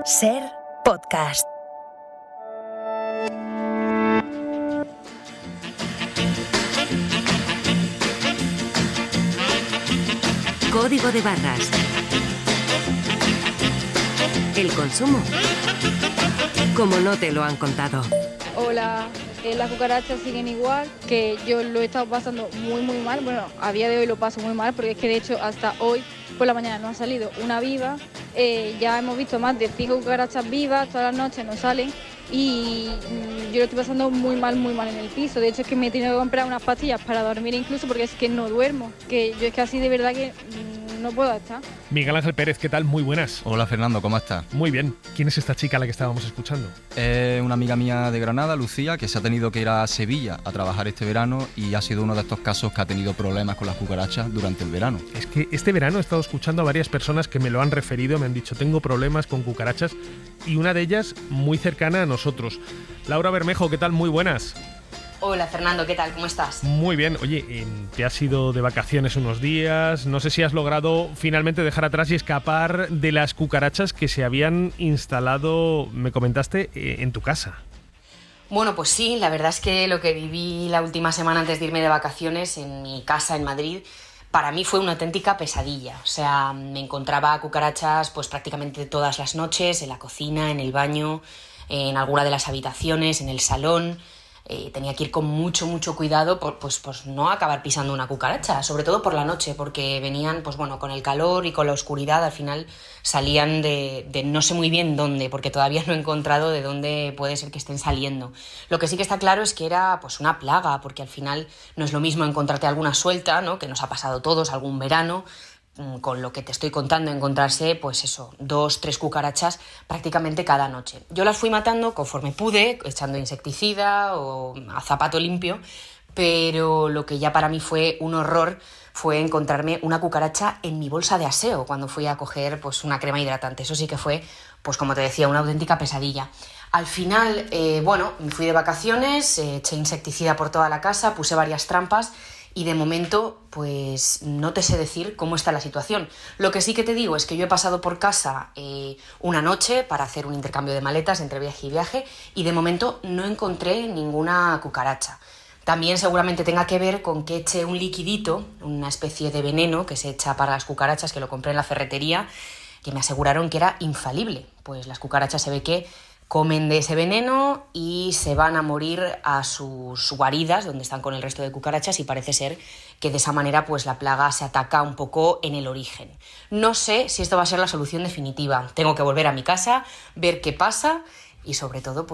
Ser podcast. Código de barras. El consumo, como no te lo han contado. Hola, las cucarachas siguen igual, que yo lo he estado pasando muy mal. Bueno, a día de hoy lo paso muy mal porque es que de hecho hasta hoy por la mañana no ha salido una viva. Ya hemos visto más de 5 cucarachas vivas, todas las noches no salen y yo lo estoy pasando muy mal en el piso. De hecho es que me he tenido que comprar unas pastillas para dormir incluso porque es que no duermo, que yo es que así de verdad que no puedo estar. Miguel Ángel Pérez, ¿qué tal? Muy buenas. Hola Fernando, ¿cómo estás? Muy bien. ¿Quién es esta chica a la que estábamos escuchando? Una amiga mía de Granada, Lucía, que se ha tenido que ir a Sevilla a trabajar este verano y ha sido uno de estos casos que ha tenido problemas con las cucarachas durante el verano. Es que este verano he estado escuchando a varias personas que me lo han referido, me han dicho tengo problemas con cucarachas y una de ellas muy cercana a nosotros. Laura Bermejo, ¿qué tal? Muy buenas. Hola Fernando, ¿qué tal? ¿Cómo estás? Muy bien. Oye, te has ido de vacaciones unos días, no sé si has logrado finalmente dejar atrás y escapar de las cucarachas que se habían instalado, me comentaste, en tu casa. Bueno, pues sí, la verdad es que lo que viví la última semana antes de irme de vacaciones en mi casa en Madrid, para mí fue una auténtica pesadilla. O sea, me encontraba cucarachas pues prácticamente todas las noches, en la cocina, en el baño, en alguna de las habitaciones, en el salón. Tenía que ir con mucho cuidado por no acabar pisando una cucaracha, sobre todo por la noche, porque venían con el calor y con la oscuridad, al final salían de no sé muy bien dónde, porque todavía no he encontrado de dónde puede ser que estén saliendo. Lo que sí que está claro es que era una plaga, porque al final no es lo mismo encontrarte alguna suelta, ¿no?, que nos ha pasado a todos algún verano, con lo que te estoy contando, encontrarse 2, 3 cucarachas prácticamente cada noche. Yo las fui matando conforme pude, echando insecticida o a zapato limpio, pero lo que ya para mí fue un horror fue encontrarme una cucaracha en mi bolsa de aseo cuando fui a coger una crema hidratante. Eso sí que fue, como te decía, una auténtica pesadilla. Al final, me fui de vacaciones, eché insecticida por toda la casa, puse varias trampas. Y de momento, no te sé decir cómo está la situación. Lo que sí que te digo es que yo he pasado por casa una noche para hacer un intercambio de maletas entre viaje y viaje y de momento no encontré ninguna cucaracha. También seguramente tenga que ver con que eché un liquidito, una especie de veneno que se echa para las cucarachas, que lo compré en la ferretería, que me aseguraron que era infalible. Pues las cucarachas se ve que comen de ese veneno y se van a morir a sus guaridas donde están con el resto de cucarachas y parece ser que de esa manera la plaga se ataca un poco en el origen. No sé si esto va a ser la solución definitiva. Tengo que volver a mi casa, ver qué pasa y sobre todo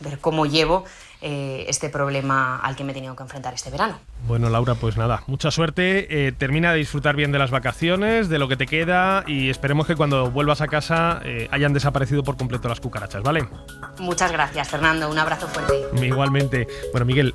ver cómo llevo este problema al que me he tenido que enfrentar este verano. Bueno, Laura, mucha suerte, termina de disfrutar bien de las vacaciones, de lo que te queda y esperemos que cuando vuelvas a casa hayan desaparecido por completo las cucarachas, ¿vale? Muchas gracias, Fernando, un abrazo fuerte. Igualmente. Bueno, Miguel,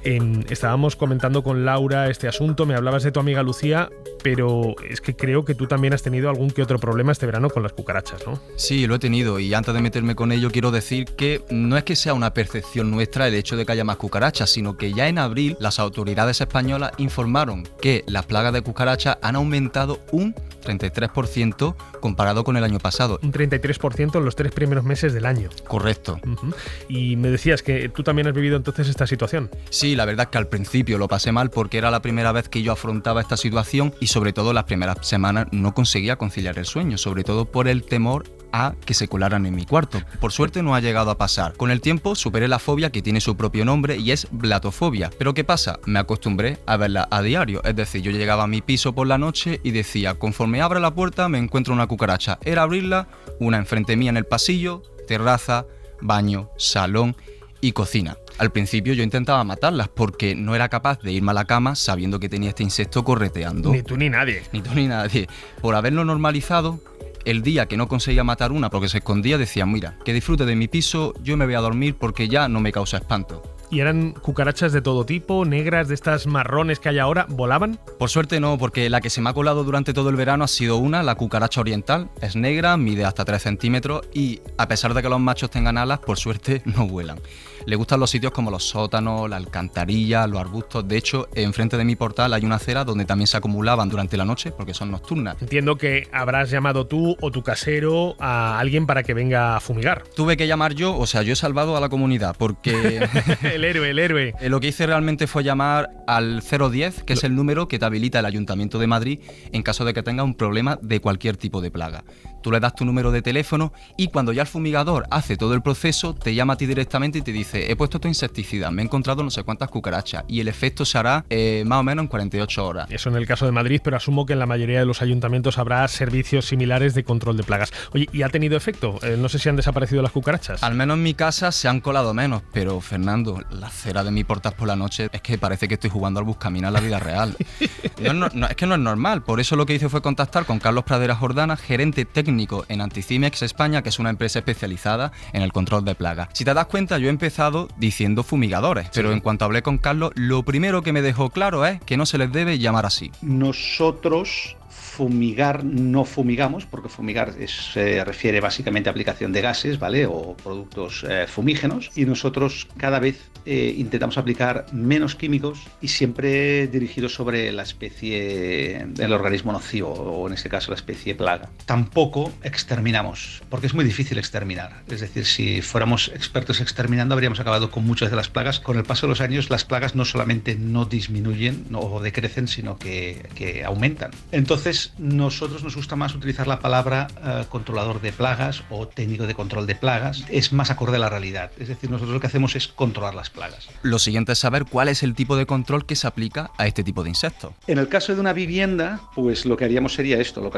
estábamos comentando con Laura este asunto, me hablabas de tu amiga Lucía, pero es que creo que tú también has tenido algún que otro problema este verano con las cucarachas, ¿no? Sí, lo he tenido y antes de meterme con ello quiero decir que no es que sea una percepción nuestra el hecho de que haya más cucarachas, sino que ya en abril las autoridades españolas informaron que las plagas de cucarachas han aumentado un 33% comparado con el año pasado. Un 33% en los 3 primeros meses del año. Correcto. Uh-huh. Y me decías que tú también has vivido entonces esta situación. Sí, la verdad es que al principio lo pasé mal porque era la primera vez que yo afrontaba esta situación y sobre todo las primeras semanas no conseguía conciliar el sueño, sobre todo por el temor a que se colaran en mi cuarto. Por suerte no ha llegado a pasar. Con el tiempo superé la fobia que tiene su propio nombre y es blatofobia. Pero ¿qué pasa? Me acostumbré a verla a diario. Es decir, yo llegaba a mi piso por la noche y decía, conforme abra la puerta me encuentro una cucaracha. Era abrirla, una enfrente mía en el pasillo, terraza, baño, salón y cocina. Al principio yo intentaba matarlas porque no era capaz de irme a la cama sabiendo que tenía este insecto correteando. Ni tú ni nadie. Ni tú ni nadie. Por haberlo normalizado, el día que no conseguía matar una porque se escondía, decía, mira, que disfrute de mi piso, yo me voy a dormir porque ya no me causa espanto. ¿Y eran cucarachas de todo tipo, negras, de estas marrones que hay ahora? ¿Volaban? Por suerte no, porque la que se me ha colado durante todo el verano ha sido la cucaracha oriental. Es negra, mide hasta 3 centímetros y a pesar de que los machos tengan alas, por suerte no vuelan. Le gustan los sitios como los sótanos, la alcantarilla, los arbustos. De hecho, enfrente de mi portal hay una acera donde también se acumulaban durante la noche porque son nocturnas. Entiendo que habrás llamado tú o tu casero a alguien para que venga a fumigar. Tuve que llamar yo, o sea, yo he salvado a la comunidad porque... El héroe. Lo que hice realmente fue llamar al 010, que es el número que te habilita el Ayuntamiento de Madrid en caso de que tengas un problema de cualquier tipo de plaga. Tú le das tu número de teléfono y cuando ya el fumigador hace todo el proceso, te llama a ti directamente y te dice: he puesto tu insecticida, me he encontrado no sé cuántas cucarachas y el efecto se hará más o menos en 48 horas. Eso en el caso de Madrid, pero asumo que en la mayoría de los ayuntamientos habrá servicios similares de control de plagas. Oye, ¿y ha tenido efecto? No sé si han desaparecido las cucarachas. Al menos en mi casa se han colado menos, pero Fernando, la acera de mi portal por la noche es que parece que estoy jugando al buscaminas en la vida real. Es que no es normal, por eso lo que hice fue contactar con Carlos Pradera Jordana, gerente técnico en Anticimex España, que es una empresa especializada en el control de plagas. Si te das cuenta, yo he empezado diciendo fumigadores, pero en cuanto hablé con Carlos, lo primero que me dejó claro es que no se les debe llamar así. Nosotros fumigar no fumigamos, porque fumigar se refiere básicamente a aplicación de gases, ¿vale? O productos fumígenos, y nosotros cada vez intentamos aplicar menos químicos y siempre dirigidos sobre la especie, el organismo nocivo, o en este caso la especie plaga. Tampoco exterminamos, porque es muy difícil exterminar. Es decir, si fuéramos expertos exterminando, habríamos acabado con muchas de las plagas. Con el paso de los años, las plagas no solamente no disminuyen o decrecen, sino que aumentan. Entonces, nosotros nos gusta más utilizar la palabra controlador de plagas o técnico de control de plagas. Es más acorde a la realidad. Es decir, nosotros lo que hacemos es controlar las plagas. Lo siguiente es saber cuál es el tipo de control que se aplica a este tipo de insectos. En el caso de una vivienda, pues lo que haríamos sería esto: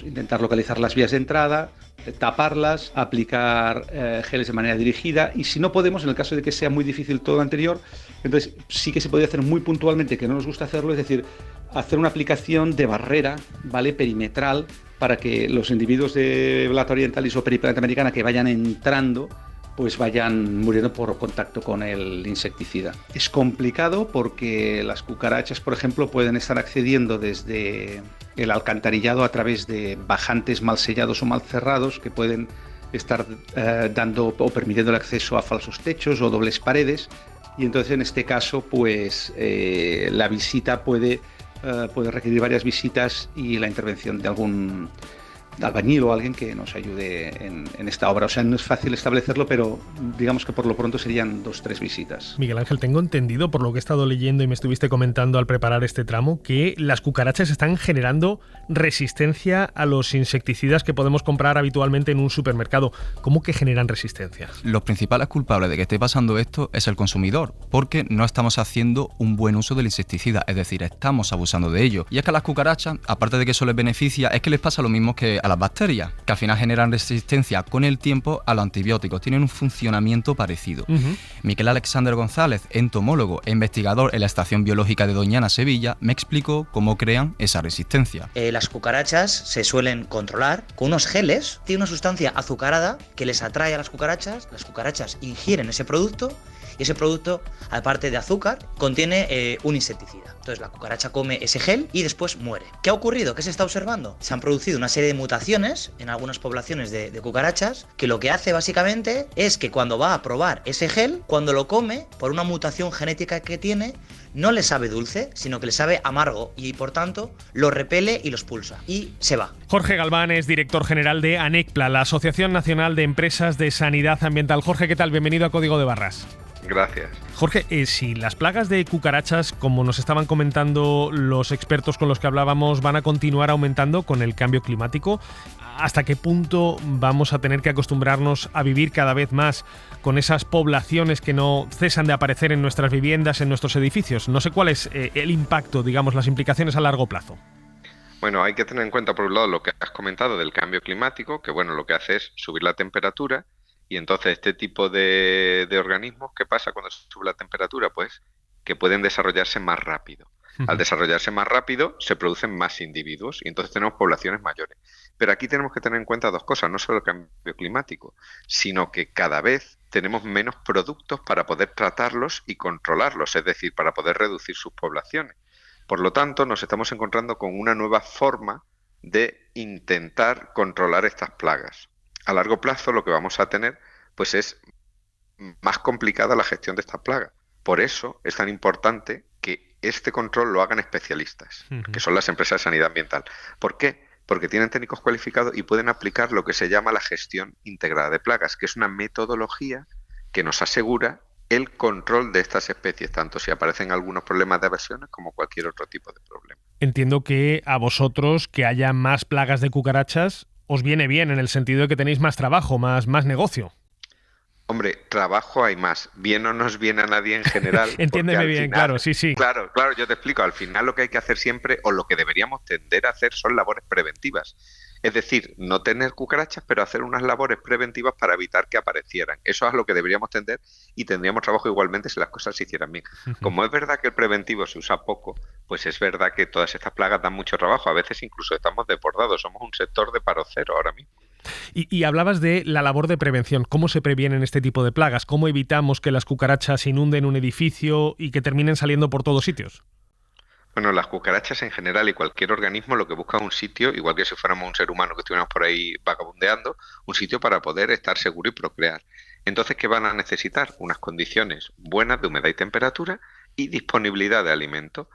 intentar localizar las vías de entrada, taparlas, aplicar geles de manera dirigida, y si no podemos, en el caso de que sea muy difícil todo lo anterior, entonces sí que se podría hacer muy puntualmente, que no nos gusta hacerlo, es decir, hacer una aplicación de barrera, ¿vale?, perimetral, para que los individuos de Blata orientalis o Periplanta americana que vayan entrando pues vayan muriendo por contacto con el insecticida. Es complicado porque las cucarachas, por ejemplo, pueden estar accediendo desde el alcantarillado a través de bajantes mal sellados o mal cerrados, que pueden estar dando o permitiendo el acceso a falsos techos o dobles paredes, y entonces en este caso pues la visita puede requerir varias visitas y la intervención de algún albañil o alguien que nos ayude en esta obra. O sea, no es fácil establecerlo, pero digamos que por lo pronto serían 2-3 visitas. Miguel Ángel, tengo entendido, por lo que he estado leyendo y me estuviste comentando al preparar este tramo, que las cucarachas están generando resistencia a los insecticidas que podemos comprar habitualmente en un supermercado. ¿Cómo que generan resistencia? Los principales culpables de que esté pasando esto es el consumidor, porque no estamos haciendo un buen uso del insecticida, es decir, estamos abusando de ello. Y es que a las cucarachas, aparte de que eso les beneficia, es que les pasa lo mismo que a las bacterias, que al final generan resistencia con el tiempo a los antibióticos, tienen un funcionamiento parecido. Miquel Alexander González, entomólogo e investigador en la Estación Biológica de Doñana, Sevilla, me explicó cómo crean esa resistencia. Las cucarachas se suelen controlar con unos geles, tiene una sustancia azucarada que les atrae a las cucarachas ingieren ese producto, y ese producto, aparte de azúcar, contiene un insecticida. Entonces la cucaracha come ese gel y después muere. ¿Qué ha ocurrido? ¿Qué se está observando? Se han producido una serie de mutaciones en algunas poblaciones de cucarachas, que lo que hace básicamente es que cuando va a probar ese gel, cuando lo come, por una mutación genética que tiene, no le sabe dulce, sino que le sabe amargo, y por tanto lo repele y lo expulsa y se va. Jorge Galván es director general de ANECPLA, la Asociación Nacional de Empresas de Sanidad Ambiental. Jorge, ¿qué tal? Bienvenido a Código de Barras. Gracias. Jorge, si las plagas de cucarachas, como nos estaban comentando los expertos con los que hablábamos, van a continuar aumentando con el cambio climático, ¿hasta qué punto vamos a tener que acostumbrarnos a vivir cada vez más con esas poblaciones que no cesan de aparecer en nuestras viviendas, en nuestros edificios? No sé cuál es el impacto, digamos, las implicaciones a largo plazo. Bueno, hay que tener en cuenta, por un lado, lo que has comentado del cambio climático, que bueno, lo que hace es subir la temperatura. Y entonces este tipo de organismos, ¿qué pasa cuando se sube la temperatura? Pues que pueden desarrollarse más rápido. Al desarrollarse más rápido se producen más individuos y entonces tenemos poblaciones mayores. Pero aquí tenemos que tener en cuenta dos cosas, no solo el cambio climático, sino que cada vez tenemos menos productos para poder tratarlos y controlarlos, es decir, para poder reducir sus poblaciones. Por lo tanto, nos estamos encontrando con una nueva forma de intentar controlar estas plagas. A largo plazo lo que vamos a tener pues es más complicada la gestión de estas plagas. Por eso es tan importante que este control lo hagan especialistas, que son las empresas de sanidad ambiental. ¿Por qué? Porque tienen técnicos cualificados y pueden aplicar lo que se llama la gestión integrada de plagas, que es una metodología que nos asegura el control de estas especies, tanto si aparecen algunos problemas de aversiones como cualquier otro tipo de problema. Entiendo que a vosotros que haya más plagas de cucarachas os viene bien, en el sentido de que tenéis más trabajo, más negocio. Hombre, trabajo hay más. Bien no nos viene a nadie en general. Entiéndeme bien, final, claro, sí. Claro, yo te explico. Al final lo que hay que hacer siempre, o lo que deberíamos tender a hacer, son labores preventivas. Es decir, no tener cucarachas, pero hacer unas labores preventivas para evitar que aparecieran. Eso es a lo que deberíamos tender y tendríamos trabajo igualmente si las cosas se hicieran bien. Como es verdad que el preventivo se usa poco, pues es verdad que todas estas plagas dan mucho trabajo. A veces incluso estamos desbordados. Somos un sector de paro cero ahora mismo. Y hablabas de la labor de prevención. ¿Cómo se previenen este tipo de plagas? ¿Cómo evitamos que las cucarachas inunden un edificio y que terminen saliendo por todos sitios? Bueno, las cucarachas en general y cualquier organismo lo que busca es un sitio, igual que si fuéramos un ser humano que estuviéramos por ahí vagabundeando, un sitio para poder estar seguro y procrear. Entonces, ¿qué van a necesitar? Unas condiciones buenas de humedad y temperatura y disponibilidad de alimento.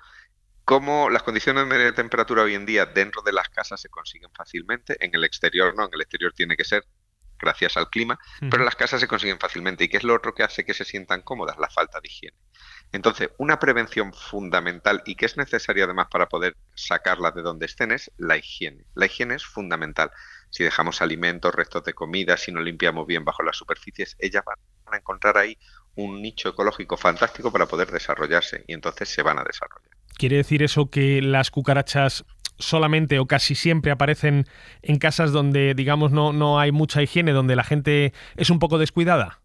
Como las condiciones de humedad y temperatura hoy en día dentro de las casas se consiguen fácilmente, en el exterior no, en el exterior tiene que ser gracias al clima, pero en las casas se consiguen fácilmente. ¿Y qué es lo otro que hace que se sientan cómodas? La falta de higiene. Entonces, una prevención fundamental y que es necesaria además para poder sacarlas de donde estén es la higiene. La higiene es fundamental. Si dejamos alimentos, restos de comida, si no limpiamos bien bajo las superficies, ellas van a encontrar ahí un nicho ecológico fantástico para poder desarrollarse y entonces se van a desarrollar. ¿Quiere decir eso que las cucarachas solamente o casi siempre aparecen en casas donde, digamos, no hay mucha higiene, donde la gente es un poco descuidada?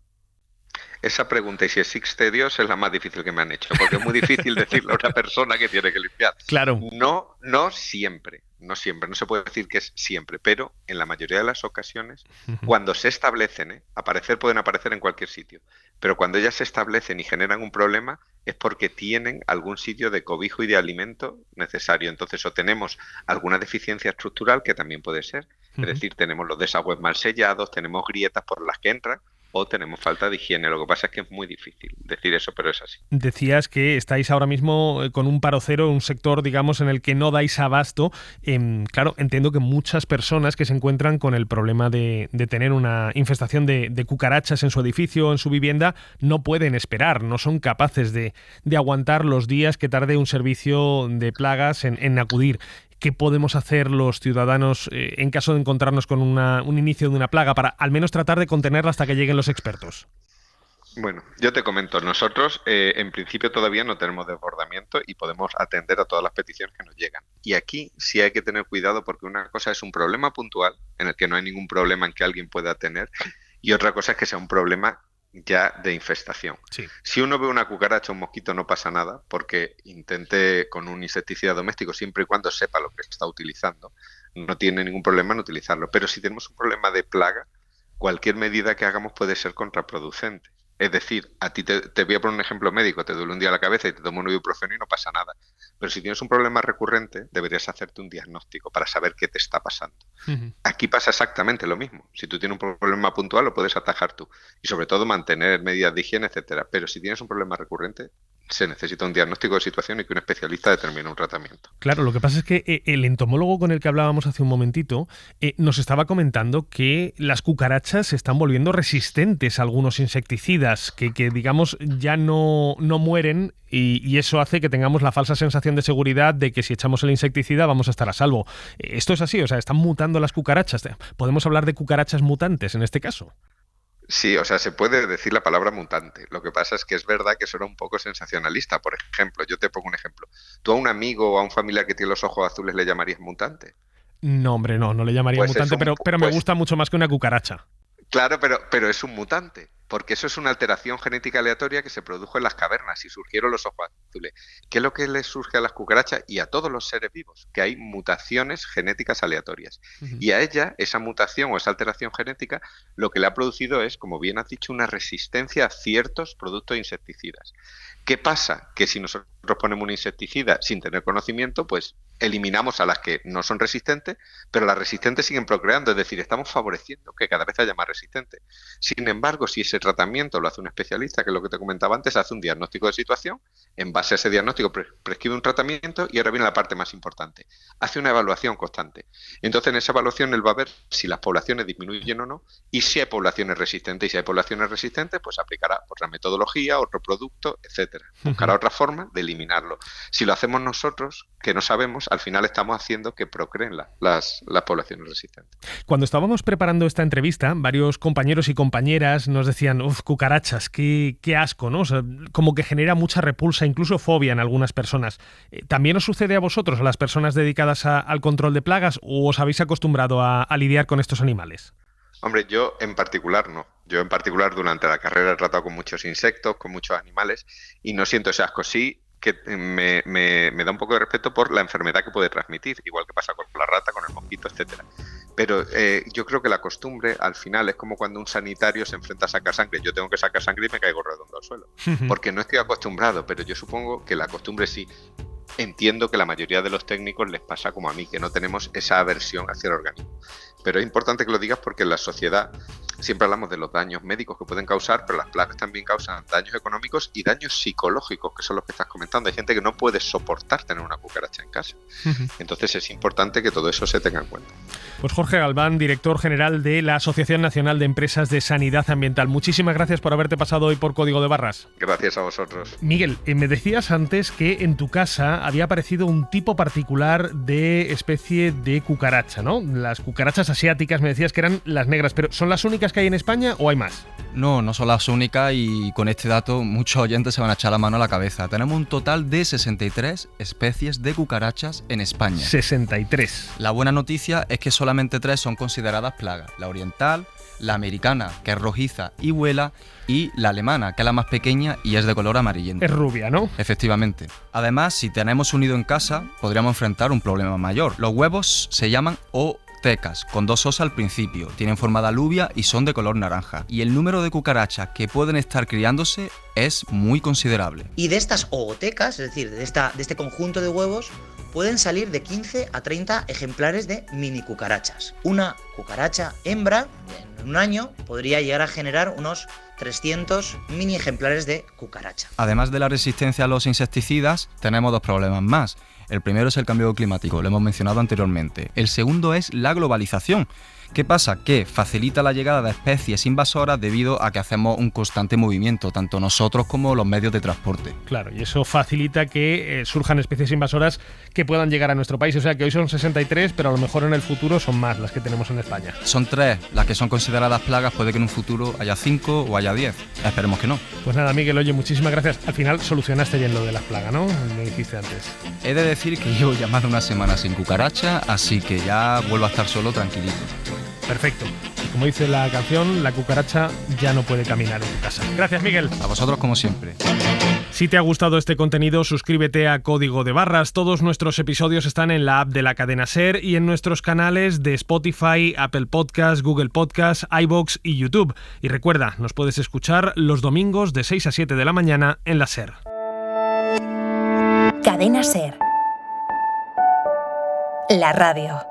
Esa pregunta, y si existe Dios, es la más difícil que me han hecho, porque es muy difícil decirle a una persona que tiene que limpiar. Claro. No siempre, no se puede decir que es siempre, pero en la mayoría de las ocasiones, cuando se establecen, pueden aparecer en cualquier sitio, pero cuando ellas se establecen y generan un problema, es porque tienen algún sitio de cobijo y de alimento necesario. Entonces, o tenemos alguna deficiencia estructural, que también puede ser, es decir, tenemos los desagües mal sellados, tenemos grietas por las que entran, o tenemos falta de higiene. Lo que pasa es que es muy difícil decir eso, pero es así. Decías que estáis ahora mismo con un paro cero, un sector, digamos, en el que no dais abasto. Claro, entiendo que muchas personas que se encuentran con el problema de tener una infestación de cucarachas en su edificio o en su vivienda no pueden esperar, no son capaces de aguantar los días que tarde un servicio de plagas en acudir. ¿Qué podemos hacer los ciudadanos en caso de encontrarnos con un inicio de una plaga para al menos tratar de contenerla hasta que lleguen los expertos? Bueno, yo te comento, nosotros en principio todavía no tenemos desbordamiento y podemos atender a todas las peticiones que nos llegan. Y aquí sí hay que tener cuidado porque una cosa es un problema puntual en el que no hay ningún problema en que alguien pueda tener y otra cosa es que sea un problema ya de infestación. Sí. Si uno ve una cucaracha o un mosquito no pasa nada porque intente con un insecticida doméstico siempre y cuando sepa lo que está utilizando. No tiene ningún problema en utilizarlo. Pero si tenemos un problema de plaga, cualquier medida que hagamos puede ser contraproducente. Es decir, a ti te voy a poner un ejemplo médico, te duele un día la cabeza y te tomas un ibuprofeno y no pasa nada. Pero si tienes un problema recurrente, deberías hacerte un diagnóstico para saber qué te está pasando. Aquí pasa exactamente lo mismo. Si tú tienes un problema puntual, lo puedes atajar tú. Y sobre todo mantener medidas de higiene, etcétera. Pero si tienes un problema recurrente, se necesita un diagnóstico de situación y que un especialista determine un tratamiento. Claro, lo que pasa es que el entomólogo con el que hablábamos hace un momentito nos estaba comentando que las cucarachas se están volviendo resistentes a algunos insecticidas, que digamos ya no mueren y eso hace que tengamos la falsa sensación de seguridad de que si echamos el insecticida vamos a estar a salvo. ¿Esto es así? O sea, ¿están mutando las cucarachas? ¿Podemos hablar de cucarachas mutantes en este caso? Sí, o sea, se puede decir la palabra mutante. Lo que pasa es que es verdad que suena un poco sensacionalista. Por ejemplo, yo te pongo un ejemplo. ¿Tú a un amigo o a un familiar que tiene los ojos azules le llamarías mutante? No, hombre, no le llamaría mutante, pero me gusta mucho más que una cucaracha. Claro, pero es un mutante. porque eso es una alteración genética aleatoria que se produjo en las cavernas y surgieron los ojos azules. ¿Qué es lo que les surge a las cucarachas y a todos los seres vivos? Que hay mutaciones genéticas aleatorias. Y a ella, esa mutación o esa alteración genética, lo que le ha producido es, como bien has dicho, una resistencia a ciertos productos insecticidas. ¿Qué pasa? Que si nosotros ponemos un insecticida sin tener conocimiento, pues eliminamos a las que no son resistentes, pero las resistentes siguen procreando, es decir, estamos favoreciendo que cada vez haya más resistentes. Sin embargo, si ese tratamiento lo hace un especialista, que es lo que te comentaba antes, hace un diagnóstico de situación, en base a ese diagnóstico prescribe un tratamiento y ahora viene la parte más importante, hace una evaluación constante. Entonces, en esa evaluación él va a ver si las poblaciones disminuyen o no y si hay poblaciones resistentes. Y si hay poblaciones resistentes, pues aplicará otra metodología, otro producto, etcétera. Buscará otra forma de eliminarlo. Si lo hacemos nosotros, que no sabemos, al final estamos haciendo que procreen las poblaciones resistentes. Cuando estábamos preparando esta entrevista, varios compañeros y compañeras nos decían, cucarachas, qué asco, ¿no? O sea, como que genera mucha repulsa, incluso fobia en algunas personas. ¿También os sucede a vosotros, a las personas dedicadas al control de plagas, o os habéis acostumbrado a lidiar con estos animales? Hombre, yo en particular no. Yo en particular durante la carrera he tratado con muchos insectos, con muchos animales, y no siento ese asco. Sí que me da un poco de respeto por la enfermedad que puede transmitir, igual que pasa con la rata, con el mosquito, etcétera. Pero yo creo que la costumbre al final es como cuando un sanitario se enfrenta a sacar sangre. Yo tengo que sacar sangre y me caigo redondo al suelo, porque no estoy acostumbrado, pero yo supongo que la costumbre sí. Entiendo que la mayoría de los técnicos les pasa como a mí, que no tenemos esa aversión hacia el organismo. Pero es importante que lo digas porque en la sociedad siempre hablamos de los daños médicos que pueden causar, pero las plagas también causan daños económicos y daños psicológicos, que son los que estás comentando. Hay gente que no puede soportar tener una cucaracha en casa. Entonces es importante que todo eso se tenga en cuenta. Pues Jorge Galván, director general de la Asociación Nacional de Empresas de Sanidad Ambiental. Muchísimas gracias por haberte pasado hoy por Código de Barras. Gracias a vosotros. Miguel, me decías antes que en tu casa había aparecido un tipo particular de especie de cucaracha, ¿no? Las cucarachas asiáticas me decías que eran las negras, pero ¿son las únicas que hay en España o hay más? No son las únicas, y con este dato muchos oyentes se van a echar la mano a la cabeza. Tenemos un total de 63 especies de cucarachas en España. 63. La buena noticia es que solamente 3 son consideradas plagas: la oriental, la americana, que es rojiza y vuela, y la alemana, que es la más pequeña y es de color amarillento. Es rubia, ¿no? Efectivamente. Además, si tenemos un nido en casa, podríamos enfrentar un problema mayor. Los huevos se llaman ootecas, con 2 os al principio, tienen forma de alubia y son de color naranja. Y el número de cucarachas que pueden estar criándose es muy considerable. Y de estas ootecas, es decir, de este conjunto de huevos, pueden salir de 15 a 30 ejemplares de mini cucarachas. Una cucaracha hembra en un año podría llegar a generar unos 300 mini ejemplares de cucaracha. Además de la resistencia a los insecticidas, tenemos 2 problemas más. El primero es el cambio climático, lo hemos mencionado anteriormente. El segundo es la globalización. ¿Qué pasa? Que facilita la llegada de especies invasoras debido a que hacemos un constante movimiento, tanto nosotros como los medios de transporte. Claro, y eso facilita que surjan especies invasoras que puedan llegar a nuestro país. O sea que hoy son 63, pero a lo mejor en el futuro son más las que tenemos en España. Son 3 las que son consideradas plagas, puede que en un futuro haya 5 o haya 10. Esperemos que no. Pues nada, Miguel, oye, muchísimas gracias. Al final solucionaste bien lo de las plagas, ¿no? Lo dijiste antes. He de decir que llevo ya más de una semana sin cucaracha, así que ya vuelvo a estar solo tranquilito. Perfecto. Y como dice la canción, la cucaracha ya no puede caminar en tu casa. Gracias, Miguel. A vosotros, como siempre. Si te ha gustado este contenido, suscríbete a Código de Barras. Todos nuestros episodios están en la app de la cadena SER y en nuestros canales de Spotify, Apple Podcasts, Google Podcasts, iVoox y YouTube. Y recuerda, nos puedes escuchar los domingos de 6 a 7 de la mañana en la SER. Cadena SER. La radio.